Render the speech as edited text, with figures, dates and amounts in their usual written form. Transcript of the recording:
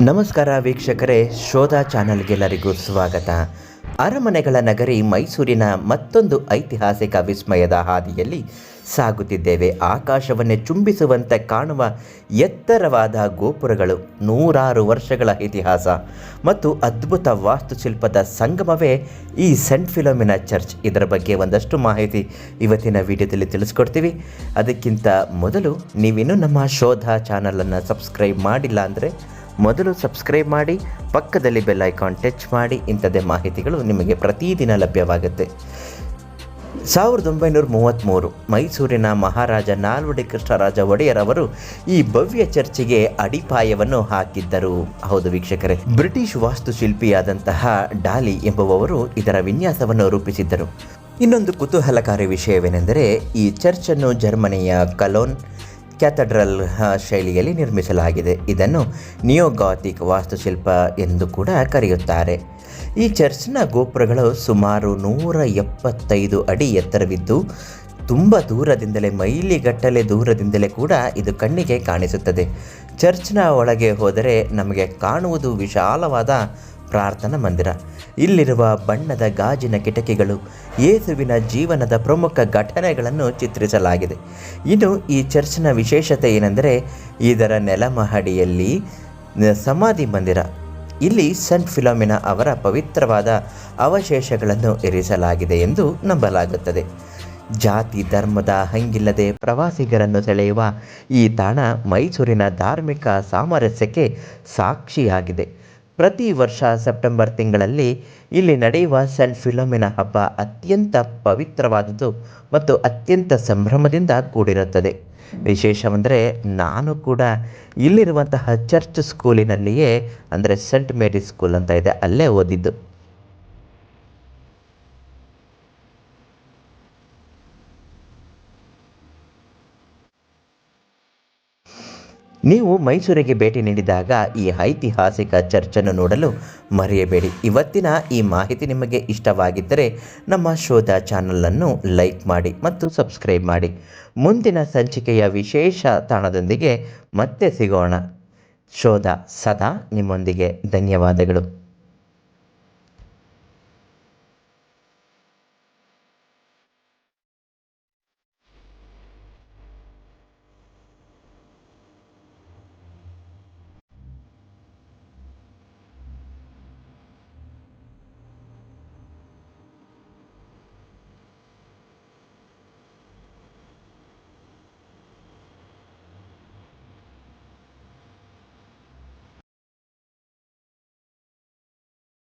ನಮಸ್ಕಾರ ವೀಕ್ಷಕರೇ, ಶೋಧ ಚಾನಲ್ಗೆಲ್ಲರಿಗೂ ಸ್ವಾಗತ. ಅರಮನೆಗಳ ನಗರಿ ಮೈಸೂರಿನ ಮತ್ತೊಂದು ಐತಿಹಾಸಿಕ ವಿಸ್ಮಯದ ಹಾದಿಯಲ್ಲಿ ಸಾಗುತ್ತಿದ್ದೇವೆ. ಆಕಾಶವನ್ನೇ ಚುಂಬಿಸುವಂತೆ ಕಾಣುವ ಎತ್ತರವಾದ ಗೋಪುರಗಳು, ನೂರಾರು ವರ್ಷಗಳ ಇತಿಹಾಸ ಮತ್ತು ಅದ್ಭುತ ವಾಸ್ತುಶಿಲ್ಪದ ಸಂಗಮವೇ ಈ ಸೆಂಟ್ ಫಿಲೋಮಿನಾ ಚರ್ಚ್. ಇದರ ಬಗ್ಗೆ ಒಂದಷ್ಟು ಮಾಹಿತಿ ಇವತ್ತಿನ ವಿಡಿಯೋದಲ್ಲಿ ತಿಳಿಸ್ಕೊಡ್ತೀವಿ. ಅದಕ್ಕಿಂತ ಮೊದಲು ನೀವಿನ್ನೂ ನಮ್ಮ ಶೋಧ ಚಾನಲನ್ನು ಸಬ್ಸ್ಕ್ರೈಬ್ ಮಾಡಿಲ್ಲ ಅಂದರೆ ಮೊದಲು ಸಬ್ಸ್ಕ್ರೈಬ್ ಮಾಡಿ, ಪಕ್ಕದಲ್ಲಿ ಬೆಲ್ ಐಕಾನ್ ಟಚ್ ಮಾಡಿ. ಇಂಥದ್ದೇ ಮಾಹಿತಿಗಳು ನಿಮಗೆ ಪ್ರತಿದಿನ ಲಭ್ಯವಾಗುತ್ತೆ. 1933 ಮೈಸೂರಿನ ಮಹಾರಾಜ ನಾಲ್ವಡಿ ಕೃಷ್ಣರಾಜ ಒಡೆಯರ್ ಅವರು ಈ ಭವ್ಯ ಚರ್ಚಿಗೆ ಅಡಿಪಾಯವನ್ನು ಹಾಕಿದ್ದರು. ಹೌದು ವೀಕ್ಷಕರೇ, ಬ್ರಿಟಿಷ್ ವಾಸ್ತುಶಿಲ್ಪಿಯಾದಂತಹ ಡಾಲಿ ಎಂಬುವವರು ಇದರ ವಿನ್ಯಾಸವನ್ನು ರೂಪಿಸಿದ್ದರು. ಇನ್ನೊಂದು ಕುತೂಹಲಕಾರಿ ವಿಷಯವೇನೆಂದರೆ, ಈ ಚರ್ಚನ್ನು ಜರ್ಮನಿಯ ಕಲೋನ್ ಕ್ಯಾಥಡ್ರಲ್ ಶೈಲಿಯಲ್ಲಿ ನಿರ್ಮಿಸಲಾಗಿದೆ. ಇದನ್ನು ನಿಯೋಗಾಥಿಕ್ ವಾಸ್ತುಶಿಲ್ಪ ಎಂದು ಕೂಡ ಕರೆಯುತ್ತಾರೆ. ಈ ಚರ್ಚ್ನ ಗೋಪುರಗಳು ಸುಮಾರು 175 ಅಡಿ ಎತ್ತರವಿದ್ದು, ತುಂಬ ದೂರದಿಂದಲೇ, ಮೈಲಿಗಟ್ಟಲೆ ದೂರದಿಂದಲೇ ಕೂಡ ಇದು ಕಣ್ಣಿಗೆ ಕಾಣಿಸುತ್ತದೆ. ಚರ್ಚ್ನ ಒಳಗೆ ಹೋದರೆ ನಮಗೆ ಕಾಣುವುದು ವಿಶಾಲವಾದ ಪ್ರಾರ್ಥನಾ ಮಂದಿರ. ಇಲ್ಲಿರುವ ಬಣ್ಣದ ಗಾಜಿನ ಕಿಟಕಿಗಳು ಯೇಸುವಿನ ಜೀವನದ ಪ್ರಮುಖ ಘಟನೆಗಳನ್ನು ಚಿತ್ರಿಸಲಾಗಿದೆ. ಇನ್ನು ಈ ಚರ್ಚ್ನ ವಿಶೇಷತೆ ಏನೆಂದರೆ, ಇದರ ನೆಲಮಹಡಿಯಲ್ಲಿ ಸಮಾಧಿ ಮಂದಿರ. ಇಲ್ಲಿ ಸೆಂಟ್ ಫಿಲೋಮಿನಾ ಅವರ ಪವಿತ್ರವಾದ ಅವಶೇಷಗಳನ್ನು ಇರಿಸಲಾಗಿದೆ ಎಂದು ನಂಬಲಾಗುತ್ತದೆ. ಜಾತಿ ಧರ್ಮದ ಹಂಗಿಲ್ಲದೆ ಪ್ರವಾಸಿಗರನ್ನು ಸೆಳೆಯುವ ಈ ತಾಣ ಮೈಸೂರಿನ ಧಾರ್ಮಿಕ ಸಾಮರಸ್ಯಕ್ಕೆ ಸಾಕ್ಷಿಯಾಗಿದೆ. ಪ್ರತಿ ವರ್ಷ ಸೆಪ್ಟೆಂಬರ್ ತಿಂಗಳಲ್ಲಿ ಇಲ್ಲಿ ನಡೆಯುವ ಸೆಂಟ್ ಫಿಲೋಮಿನಾ ಹಬ್ಬ ಅತ್ಯಂತ ಪವಿತ್ರವಾದದ್ದು ಮತ್ತು ಅತ್ಯಂತ ಸಂಭ್ರಮದಿಂದ ಕೂಡಿರುತ್ತದೆ. ವಿಶೇಷವೆಂದರೆ, ನಾನು ಕೂಡ ಇಲ್ಲಿರುವಂತಹ ಚರ್ಚ್ ಸ್ಕೂಲಿನಲ್ಲಿಯೇ, ಅಂದರೆ ಸೆಂಟ್ ಮೇರಿ ಸ್ಕೂಲ್ ಅಂತ ಇದೆ, ಅಲ್ಲೇ ಓದಿದ್ದು. ನೀವು ಮೈಸೂರಿಗೆ ಭೇಟಿ ನೀಡಿದಾಗ ಈ ಐತಿಹಾಸಿಕ ಚರ್ಚನ್ನು ನೋಡಲು ಮರೆಯಬೇಡಿ. ಇವತ್ತಿನ ಈ ಮಾಹಿತಿ ನಿಮಗೆ ಇಷ್ಟವಾಗಿದ್ದರೆ ನಮ್ಮ ಶೋಧ ಚಾನಲನ್ನು ಲೈಕ್ ಮಾಡಿ ಮತ್ತು ಸಬ್ಸ್ಕ್ರೈಬ್ ಮಾಡಿ. ಮುಂದಿನ ಸಂಚಿಕೆಯ ವಿಶೇಷ ತಾಣದೊಂದಿಗೆ ಮತ್ತೆ ಸಿಗೋಣ. ಶೋಧ ಸದಾ ನಿಮ್ಮೊಂದಿಗೆ. ಧನ್ಯವಾದಗಳು.